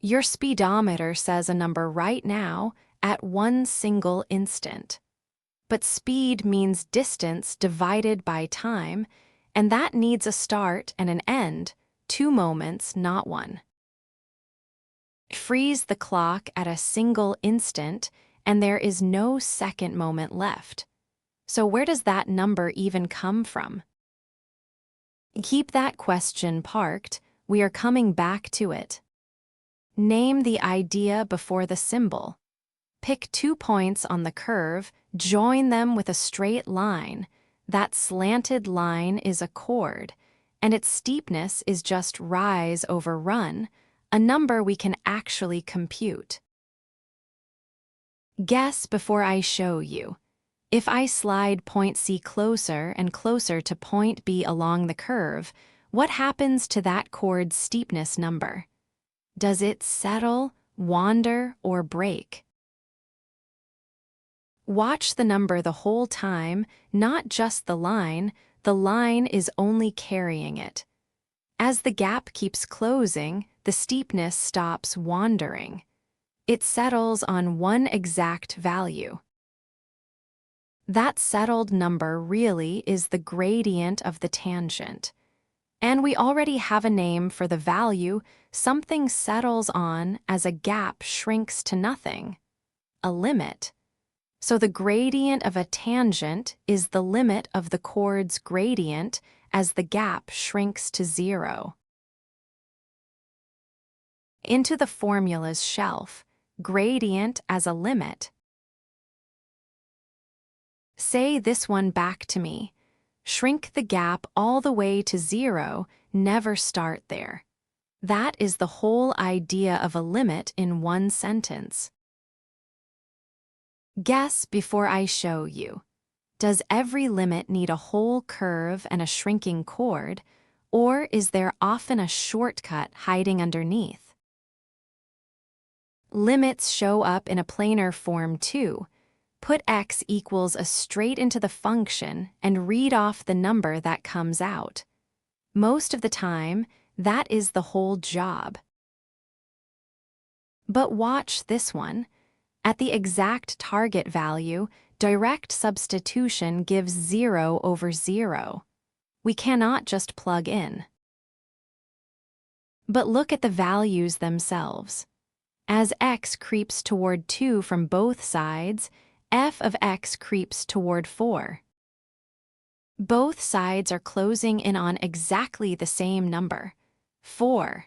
Your speedometer says a number right now at one single instant. But speed means distance divided by time, and that needs a start and an end, 2 moments, not one. Freeze the clock at a single instant, and there is no second moment left. So where does that number even come from? Keep that question parked. We are coming back to it. Name the idea before the symbol. Pick 2 points on the curve, join them with a straight line. That slanted line is a chord, and its steepness is just rise over run, a number we can actually compute. Guess before I show you. If I slide point C closer and closer to point B along the curve, what happens to that chord's steepness number? Does it settle, wander, or break? Watch the number the whole time, not just the line is only carrying it. As the gap keeps closing, the steepness stops wandering. It settles on one exact value. That settled number really is the gradient of the tangent. And we already have a name for the value something settles on as a gap shrinks to nothing: a limit. So the gradient of a tangent is the limit of the chord's gradient as the gap shrinks to 0. Into the formula's shelf, gradient as a limit. Say this one back to me. Shrink the gap all the way to 0, never start there. That is the whole idea of a limit in one sentence. Guess before I show you. Does every limit need a whole curve and a shrinking chord, or is there often a shortcut hiding underneath? Limits show up in a planar form too. Put x equals a straight into the function and read off the number that comes out. Most of the time, that is the whole job. But watch this one. At the exact target value, direct substitution gives 0 over 0. We cannot just plug in. But look at the values themselves. As x creeps toward 2 from both sides, f of x creeps toward 4. Both sides are closing in on exactly the same number, 4.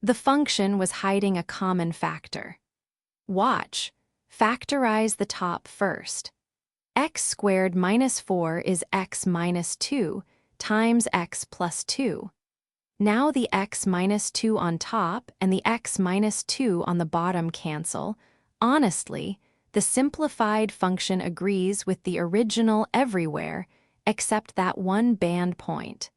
The function was hiding a common factor. Watch. Factorize the top first. X squared minus 4 is x minus 2 times x plus 2. Now the x minus 2 on top and the x minus 2 on the bottom cancel. Honestly, the simplified function agrees with the original everywhere except that one band point.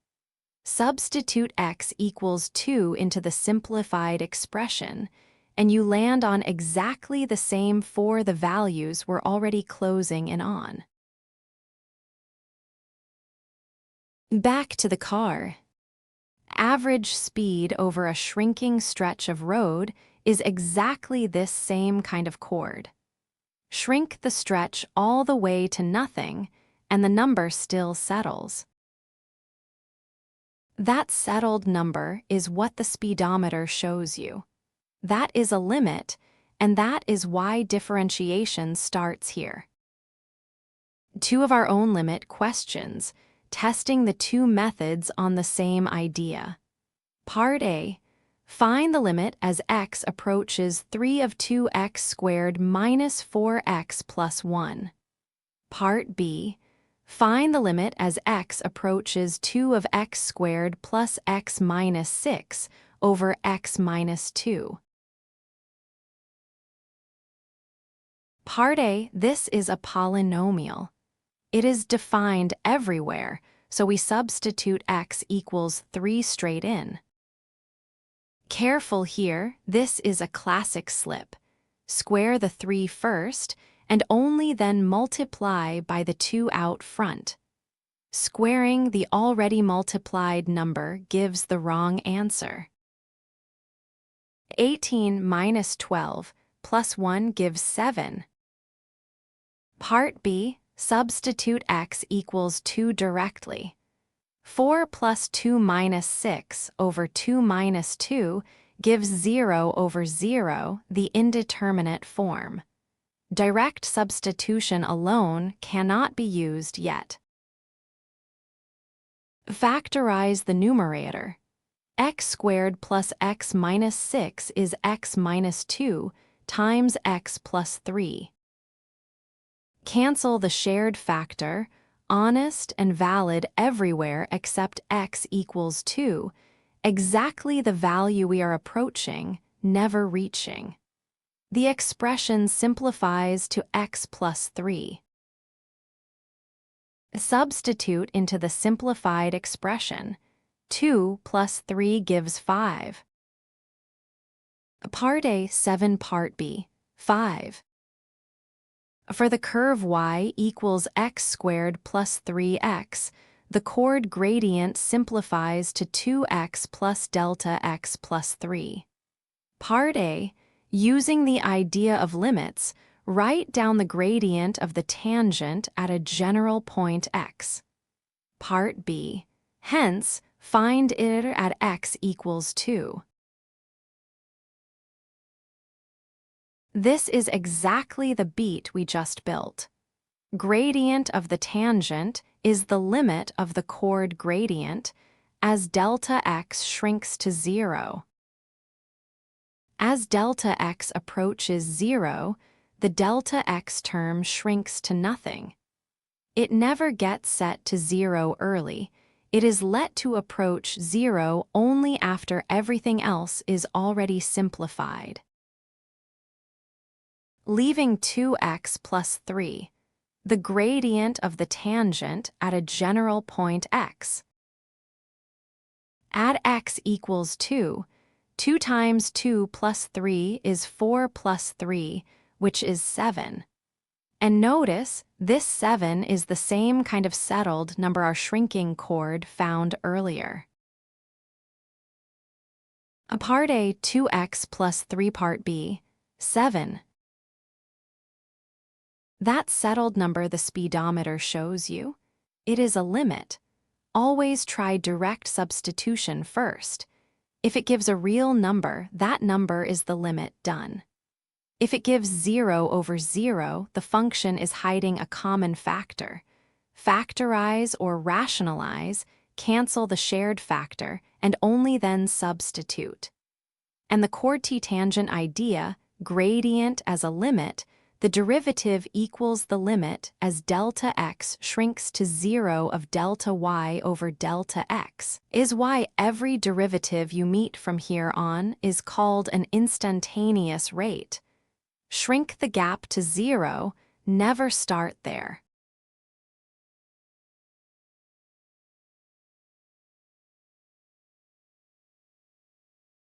Substitute x equals 2 into the simplified expression, and you land on exactly the same 4 the values we're already closing in on. Back to the car. Average speed over a shrinking stretch of road is exactly this same kind of chord. Shrink the stretch all the way to nothing, and the number still settles. That settled number is what the speedometer shows you. That is a limit, and that is why differentiation starts here. 2 of our own limit questions, testing the 2 methods on the same idea. Part A. Find the limit as x approaches 3 of 2x squared minus 4x plus 1. Part B. Find the limit as x approaches 2 of x squared plus x minus 6 over x minus 2. Part A, this is a polynomial. It is defined everywhere, so we substitute x equals 3 straight in. Careful here, this is a classic slip. Square the 3 first, and only then multiply by the 2 out front. Squaring the already multiplied number gives the wrong answer. 18 minus 12 plus 1 gives 7. Part B, substitute x equals 2 directly. 4 plus 2 minus 6 over 2 minus 2 gives 0 over 0, the indeterminate form. Direct substitution alone cannot be used yet. Factorize the numerator. X squared plus x minus 6 is x minus 2 times x plus 3. Cancel the shared factor, honest and valid everywhere except x equals 2, exactly the value we are approaching, never reaching. The expression simplifies to x plus 3. Substitute into the simplified expression. 2 plus 3 gives 5. Part A, 7. Part B, 5. For the curve y equals x squared plus 3x, the chord gradient simplifies to 2x plus delta x plus 3. Part A, using the idea of limits, write down the gradient of the tangent at a general point x. Part B, hence, find it at x equals 2. This is exactly the beat we just built. Gradient of the tangent is the limit of the chord gradient as delta x shrinks to 0. As delta x approaches 0, the delta x term shrinks to nothing. It never gets set to 0 early. It is let to approach 0 only after everything else is already simplified. Leaving 2x plus 3, the gradient of the tangent at a general point x. At x equals 2, 2 times 2 plus 3 is 4 plus 3, which is 7. And notice, this 7 is the same kind of settled number our shrinking chord found earlier. Part A, 2x plus 3. Part B, 7. That settled number the speedometer shows you, it is a limit. Always try direct substitution first. If it gives a real number, that number is the limit done. If it gives 0 over 0, the function is hiding a common factor. Factorize or rationalize, cancel the shared factor, and only then substitute. And the chord t-tangent idea, gradient as a limit, the derivative equals the limit as delta x shrinks to 0 of delta y over delta x, is why every derivative you meet from here on is called an instantaneous rate. Shrink the gap to 0, never start there.